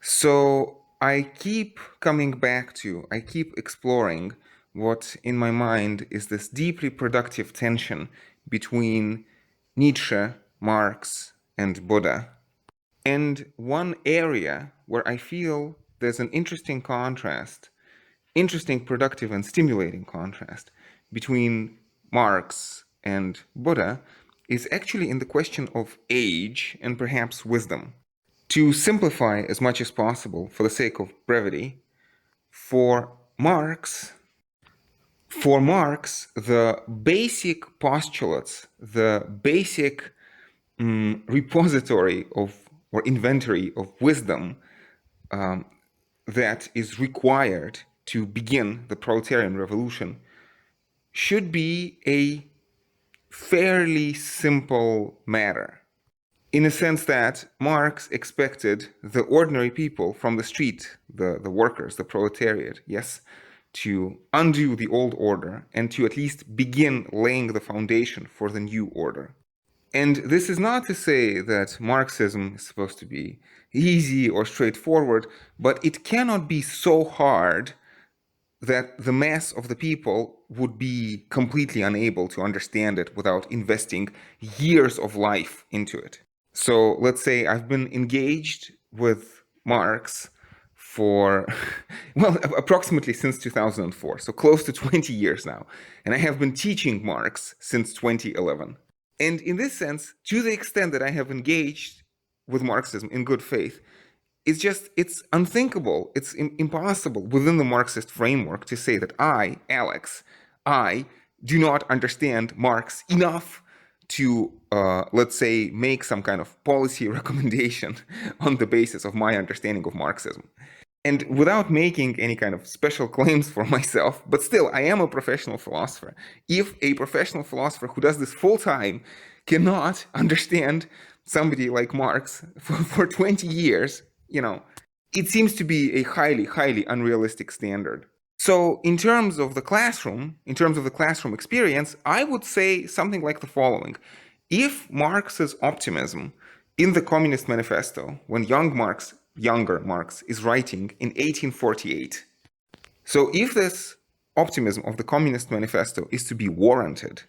So I keep coming back to, I keep exploring what in my mind is this deeply productive tension between Nietzsche, Marx, and Buddha. And one area where I feel there's an interesting contrast, interesting, productive, and stimulating contrast between Marx and Buddha is actually in the question of age and perhaps wisdom. To simplify as much as possible for the sake of brevity, for Marx, the basic postulates, the basic repository of or inventory of wisdom that is required to begin the proletarian revolution should be a fairly simple matter, in a sense that Marx expected the ordinary people from the street, the workers, the proletariat, yes, to undo the old order and to at least begin laying the foundation for the new order. And this is not to say that Marxism is supposed to be easy or straightforward, but it cannot be so hard that the mass of the people would be completely unable to understand it without investing years of life into it. So let's say I've been engaged with Marx for, well, approximately since 2004, so close to 20 years now. And I have been teaching Marx since 2011. And in this sense, to the extent that I have engaged with Marxism in good faith, it's unthinkable, it's impossible within the Marxist framework to say that I, Alex, I do not understand Marx enough to, let's say, make some kind of policy recommendation on the basis of my understanding of Marxism. And without making any kind of special claims for myself, but still, I am a professional philosopher. If a professional philosopher who does this full time cannot understand somebody like Marx for 20 years, it seems to be a highly, highly unrealistic standard. So in terms of the classroom experience, I would say something like the following. If Marx's optimism in the Communist Manifesto, when younger Marx is writing in 1848, so if this optimism of the Communist Manifesto is to be warranted,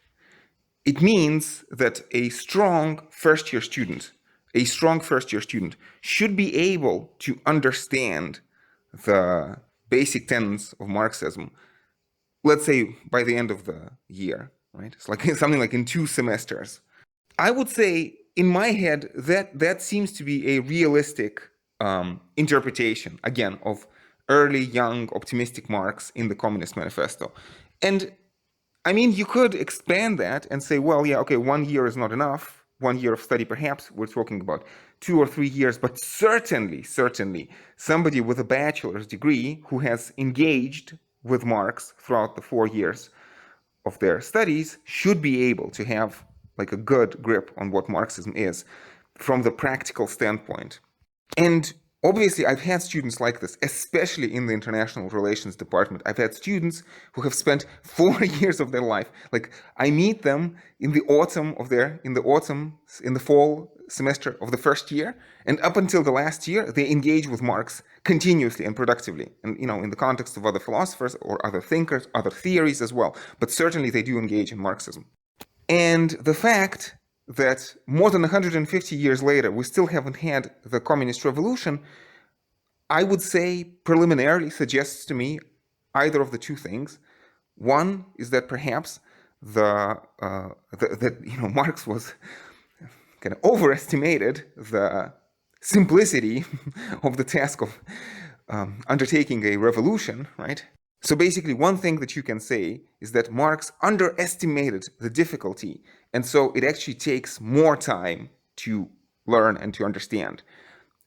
it means that a strong first-year student should be able to understand the basic tenets of Marxism, let's say by the end of the year, right? It's like something like in 2 semesters. I would say, in my head, that seems to be a realistic interpretation, again, of early, young, optimistic Marx in the Communist Manifesto. And I mean, you could expand that and say, well, yeah, okay, 1 year is not enough. 1 year of study, perhaps we're talking about 2 or 3 years, but certainly, somebody with a bachelor's degree who has engaged with Marx throughout the 4 years of their studies should be able to have like a good grip on what Marxism is from the practical standpoint. And obviously, I've had students like this, especially in the international relations department. I've had students who have spent 4 years of their life. Like, I meet them in the fall semester of the first year, and up until the last year, they engage with Marx continuously and productively. And, in the context of other philosophers or other thinkers, other theories as well. But certainly they do engage in Marxism. And the fact that more than 150 years later, we still haven't had the communist revolution, I would say preliminarily suggests to me either of the two things. One is that perhaps Marx was kind of overestimated the simplicity of the task of undertaking a revolution, right? So basically, one thing that you can say is that Marx underestimated the difficulty, and so it actually takes more time to learn and to understand.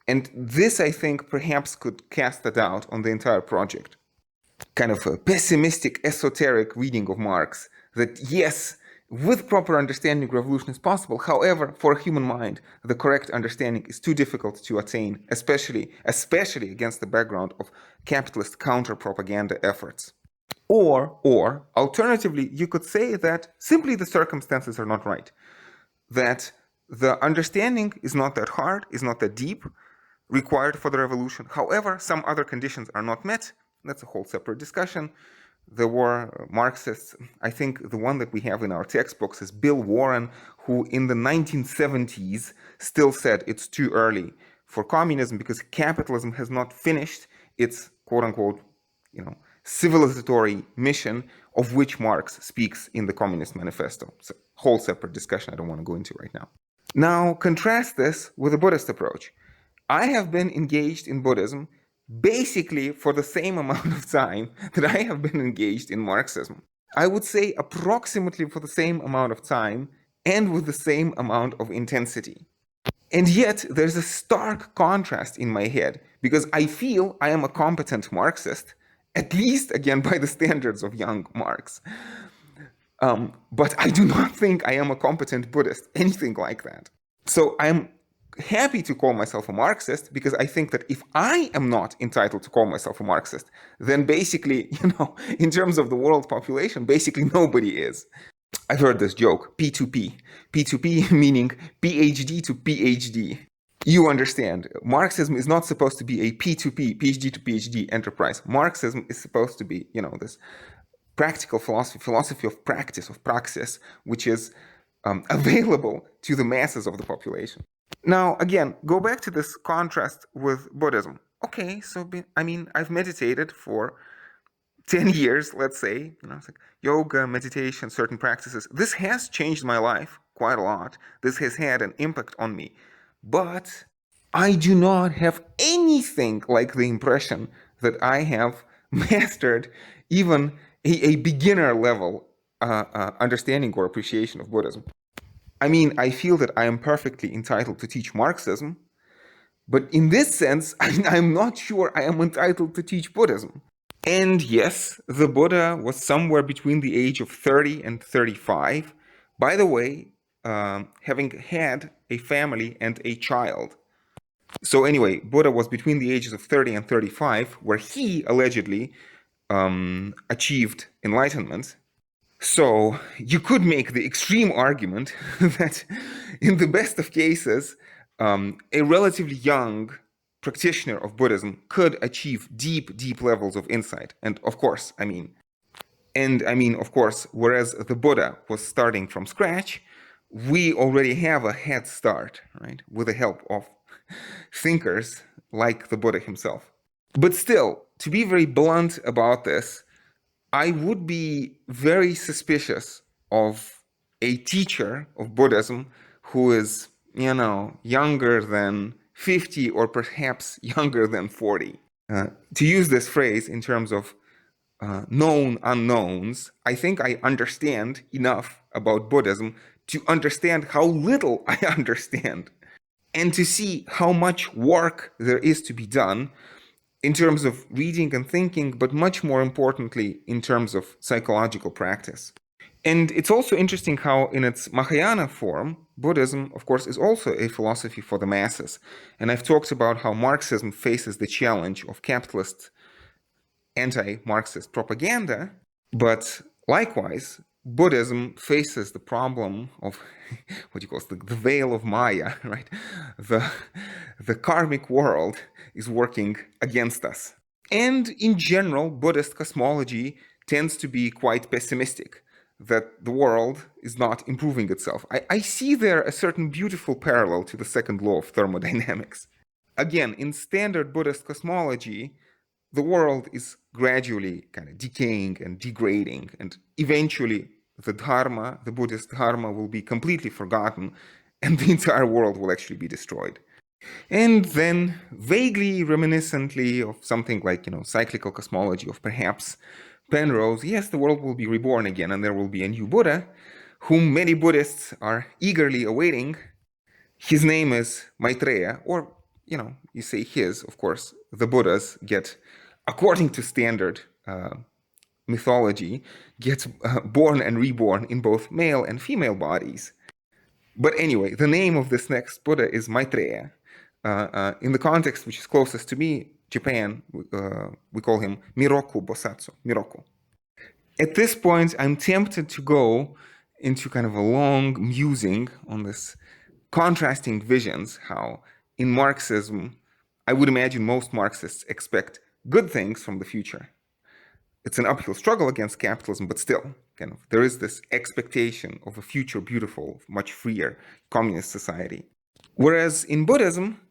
And this, I think, perhaps could cast a doubt on the entire project. Kind of a pessimistic, esoteric reading of Marx, that yes, with proper understanding, revolution is possible. However, for a human mind, the correct understanding is too difficult to attain, especially against the background of capitalist counter-propaganda efforts. Or, alternatively, you could say that simply the circumstances are not right. That the understanding is not that hard, is not that deep. required for the revolution. However, some other conditions are not met. That's a whole separate discussion. There were Marxists, I think the one that we have in our textbooks is Bill Warren, who in the 1970s still said it's too early for communism because capitalism has not finished its quote-unquote, civilizatory mission, of which Marx speaks in the Communist Manifesto. It's a whole separate discussion I don't want to go into right now. Now, contrast this with the Buddhist approach. I have been engaged in Buddhism basically for the same amount of time that I have been engaged in Marxism. I would say approximately for the same amount of time and with the same amount of intensity. And yet, there's a stark contrast in my head because I feel I am a competent Marxist, at least, again, by the standards of young Marx. But I do not think I am a competent Buddhist, anything like that. So I'm happy to call myself a Marxist because I think that if I am not entitled to call myself a Marxist, then basically, in terms of the world population, basically nobody is. I've heard this joke, P2P. P2P meaning PhD to PhD. You understand, Marxism is not supposed to be a P2P, PhD to PhD enterprise. Marxism is supposed to be, this practical philosophy of practice, of praxis, which is available to the masses of the population. Now, again, go back to this contrast with Buddhism. Okay, so, I've meditated for 10 years, let's say, it's like yoga, meditation, certain practices. This has changed my life quite a lot. This has had an impact on me. But I do not have anything like the impression that I have mastered even a beginner level understanding or appreciation of Buddhism. I feel that I am perfectly entitled to teach Marxism, but in this sense, I'm not sure I am entitled to teach Buddhism. And yes, the Buddha was somewhere between the age of 30 and 35. By the way, having had a family and a child. So anyway, Buddha was between the ages of 30 and 35, where he allegedly achieved enlightenment. So you could make the extreme argument that in the best of cases, a relatively young practitioner of Buddhism could achieve deep levels of insight. And of course, whereas the Buddha was starting from scratch, we already have a head start, right, with the help of thinkers like the Buddha himself. But still, to be very blunt about this, I would be very suspicious of a teacher of Buddhism who is, younger than 50 or perhaps younger than 40. To use this phrase in terms of known unknowns, I think I understand enough about Buddhism to understand how little I understand and to see how much work there is to be done in terms of reading and thinking, but much more importantly, in terms of psychological practice. And it's also interesting how in its Mahayana form, Buddhism, of course, is also a philosophy for the masses. And I've talked about how Marxism faces the challenge of capitalist anti-Marxist propaganda, but likewise, Buddhism faces the problem of what you call the veil of Maya, right? The karmic world is working against us. And in general, Buddhist cosmology tends to be quite pessimistic, that the world is not improving itself. I see there a certain beautiful parallel to the second law of thermodynamics. Again, in standard Buddhist cosmology, the world is gradually kind of decaying and degrading, and eventually the Dharma, the Buddhist Dharma, will be completely forgotten, and the entire world will actually be destroyed. And then, vaguely reminiscently of something like, cyclical cosmology of perhaps Penrose, yes, the world will be reborn again, and there will be a new Buddha, whom many Buddhists are eagerly awaiting. His name is Maitreya, or, you say his, of course, the Buddhas get, according to standard mythology, get born and reborn in both male and female bodies. But anyway, the name of this next Buddha is Maitreya. In the context which is closest to me, Japan, we call him Miroku Bosatsu, Miroku. At this point, I'm tempted to go into kind of a long musing on this contrasting visions, how in Marxism, I would imagine most Marxists expect good things from the future. It's an uphill struggle against capitalism, but still, there is this expectation of a future beautiful, much freer communist society. Whereas in Buddhism,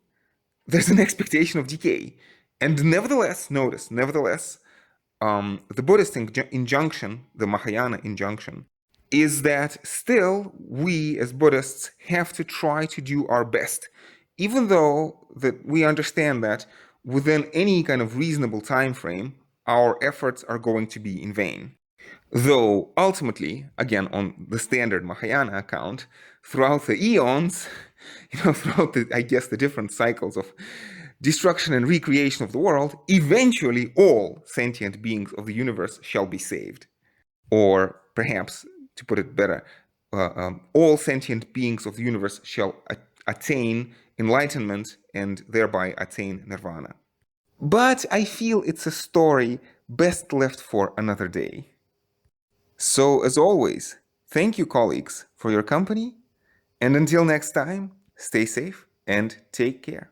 there's an expectation of decay. And nevertheless, the Buddhist injunction, the Mahayana injunction, is that still we as Buddhists have to try to do our best, even though that we understand that within any kind of reasonable time frame, our efforts are going to be in vain. Though ultimately, again, on the standard Mahayana account, throughout the eons, throughout the different cycles of destruction and recreation of the world, eventually all sentient beings of the universe shall be saved. Or perhaps, to put it better, all sentient beings of the universe shall attain enlightenment and thereby attain nirvana. But I feel it's a story best left for another day. So, as always, thank you, colleagues, for your company. And until next time, stay safe and take care.